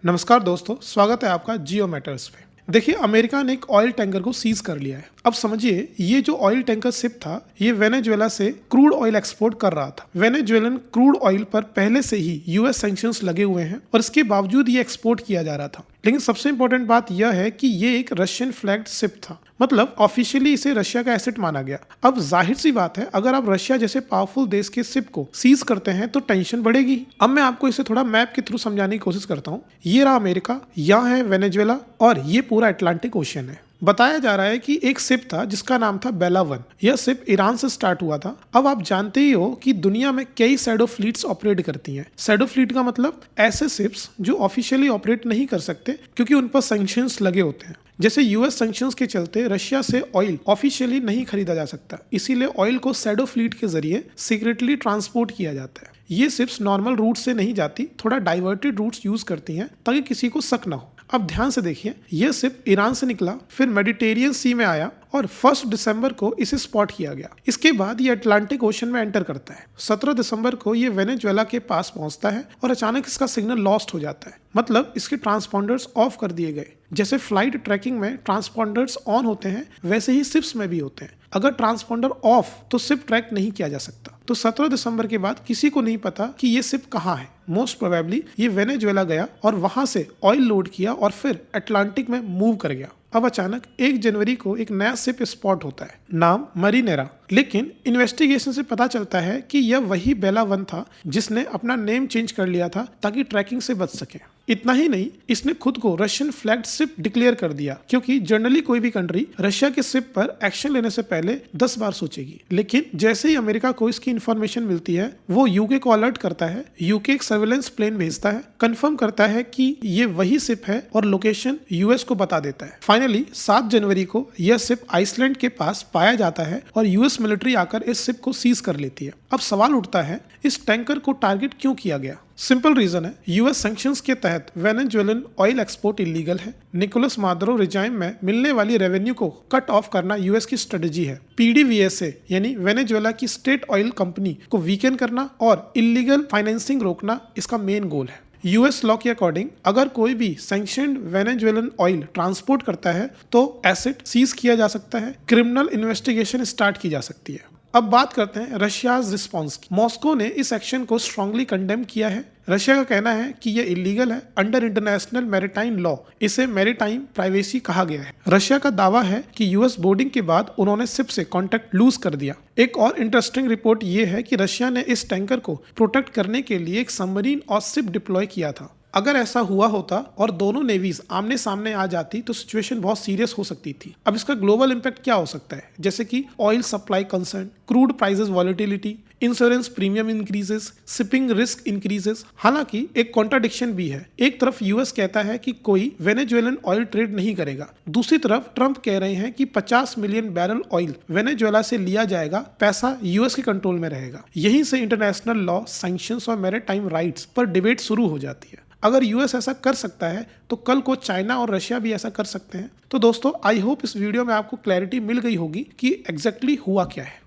नमस्कार दोस्तों, स्वागत है आपका जियो मैटर्स पे। देखिए, अमेरिका ने एक ऑयल टैंकर को सीज कर लिया है। अब समझिए, ये जो ऑयल टैंकर शिप था, ये वेनेजुएला से क्रूड ऑयल एक्सपोर्ट कर रहा था। वेनेजुएलन क्रूड ऑयल पर पहले से ही यूएस सैंक्शंस लगे हुए हैं और इसके बावजूद ये एक्सपोर्ट किया जा रहा था। लेकिन सबसे इंपॉर्टेंट बात यह है कि ये एक रशियन फ्लैग्ड शिप था, मतलब ऑफिशियली इसे रशिया का एसेट माना गया। अब जाहिर सी बात है, अगर आप रशिया जैसे पावरफुल देश के शिप को सीज करते हैं तो टेंशन बढ़ेगी। अब मैं आपको इसे थोड़ा मैप के थ्रू समझाने की कोशिश करता हूँ। ये रहा अमेरिका, यहाँ है वेनेजुएला और ये पूरा अटलांटिक ओशियन है। बताया जा रहा है कि एक शिप था जिसका नाम था बेला 1। यह शिप ईरान से स्टार्ट हुआ था। अब आप जानते ही हो कि दुनिया में कई शैडो फ्लीट्स ऑपरेट करती हैं। शैडो फ्लीट का मतलब ऐसे शिप्स जो ऑफिशियली ऑपरेट नहीं कर सकते क्योंकि उन पर सैंक्शंस लगे होते हैं। जैसे यूएस सैंक्शंस के चलते रशिया से ऑयल ऑफिशियली नहीं खरीदा जा सकता, इसीलिए ऑयल को शैडो फ्लीट के जरिए सीक्रेटली ट्रांसपोर्ट किया जाता है। ये शिप्स नॉर्मल रूट से नहीं जाती, थोड़ा डाइवर्टेड रूट्स यूज करती हैं ताकि किसी को शक ना हो। अब ध्यान से देखिए, यह शिप ईरान से निकला, फिर मेडिटेरियन सी में आया और 1 दिसंबर को इसे स्पॉट किया गया। इसके बाद ये अटलांटिक ओशन में एंटर करता है। 17 दिसंबर को ये वेनेजुएला के पास पहुंचता है और अचानक इसका सिग्नल लॉस्ट हो जाता है, मतलब इसके ट्रांसपॉन्डर्स ऑफ कर दिए गए। जैसे फ्लाइट ट्रैकिंग में ट्रांसपॉन्डर्स ऑन होते हैं, वैसे ही शिप्स में भी होते हैं। अगर ट्रांसपॉन्डर ऑफ तो शिप ट्रैक नहीं किया जा सकता। तो 17 दिसंबर के बाद किसी को नहीं पता कि ये शिप कहाँ है। मोस्ट प्रोबेबली ये वेनेजुएला गया और वहां से ऑयल लोड किया और फिर अटलांटिक में मूव कर गया। अब अचानक 1 जनवरी को एक नया शिप स्पॉट होता है, नाम मरीनेरा। लेकिन इन्वेस्टिगेशन से पता चलता है कि यह वही बेला 1 था जिसने अपना नेम चेंज कर लिया था ताकि ट्रैकिंग से बच सके। इतना ही नहीं, इसने खुद को रशियन फ्लैग्ड शिप डिक्लेयर कर दिया, क्योंकि जनरली कोई भी कंट्री रशिया के शिप पर एक्शन लेने से पहले 10 बार सोचेगी। लेकिन जैसे ही अमेरिका को इसकी इंफॉर्मेशन मिलती है, वो यूके को अलर्ट करता है। यूके एक सर्वेलेंस प्लेन भेजता है, कंफर्म करता है कि ये वही शिप है और लोकेशन यूएस को बता देता है। फाइनली 7 जनवरी को यह शिप आइसलैंड के पास पाया जाता है और यूएस मिलिट्री आकर इस शिप को सीज कर लेती है। अब सवाल उठता है, इस टैंकर को टारगेट क्यों किया गया? सिंपल रीजन है, यूएस सैंक्शंस के तहत वेनेजुएलन ऑयल एक्सपोर्ट इलीगल है। निकोलस मादुरो रिजाइम में मिलने वाली रेवेन्यू को कट ऑफ करना यूएस की स्ट्रेटजी है। पीडीवीएसए यानी वेनेजुएला की स्टेट ऑयल कंपनी को वीकेन करना और इलीगल फाइनेंसिंग रोकना इसका मेन गोल है। यूएस लॉ के अकॉर्डिंग अगर कोई भी सैंक्शनड वेनेजुएलन ऑयल ट्रांसपोर्ट करता है तो एसेट सीज किया जा सकता है, क्रिमिनल इन्वेस्टिगेशन स्टार्ट की जा सकती है। अब बात करते हैं रशियाज रिस्पॉन्स की। मॉस्को ने इस एक्शन को स्ट्रांगली कंडेम किया है। रशिया का कहना है कि यह इलीगल है अंडर इंटरनेशनल मैरीटाइम लॉ। इसे मैरीटाइम प्राइवेसी कहा गया है। रशिया का दावा है कि यूएस बोर्डिंग के बाद उन्होंने शिप से कांटेक्ट लूज कर दिया। एक और इंटरेस्टिंग रिपोर्ट ये है कि रशिया ने इस टैंकर को प्रोटेक्ट करने के लिए एक सबमरीन और शिप डिप्लॉय किया था। अगर ऐसा हुआ होता और दोनों नेवीज आमने सामने आ जाती तो सिचुएशन बहुत सीरियस हो सकती थी। अब इसका ग्लोबल इंपैक्ट क्या हो सकता है, जैसे कि oil supply concern, crude prices volatility, insurance premium increases, shipping risk increases. हालांकि एक कॉन्ट्राडिक्शन भी है। एक तरफ यूएस कहता है कि कोई वेनेजुएलन ऑयल ट्रेड नहीं करेगा, दूसरी तरफ ट्रंप कह रहे हैं कि 50 मिलियन बैरल ऑयल वेनेजुएला से लिया जाएगा, पैसा यूएस के कंट्रोल में रहेगा। यहीं से इंटरनेशनल लॉ, सैंक्शंस और मैरीटाइम राइट्स पर डिबेट शुरू हो जाती है। अगर यूएस ऐसा कर सकता है तो कल को चाइना और रशिया भी ऐसा कर सकते हैं। तो दोस्तों, आई होप इस वीडियो में आपको क्लैरिटी मिल गई होगी कि एग्जैक्टली हुआ क्या है।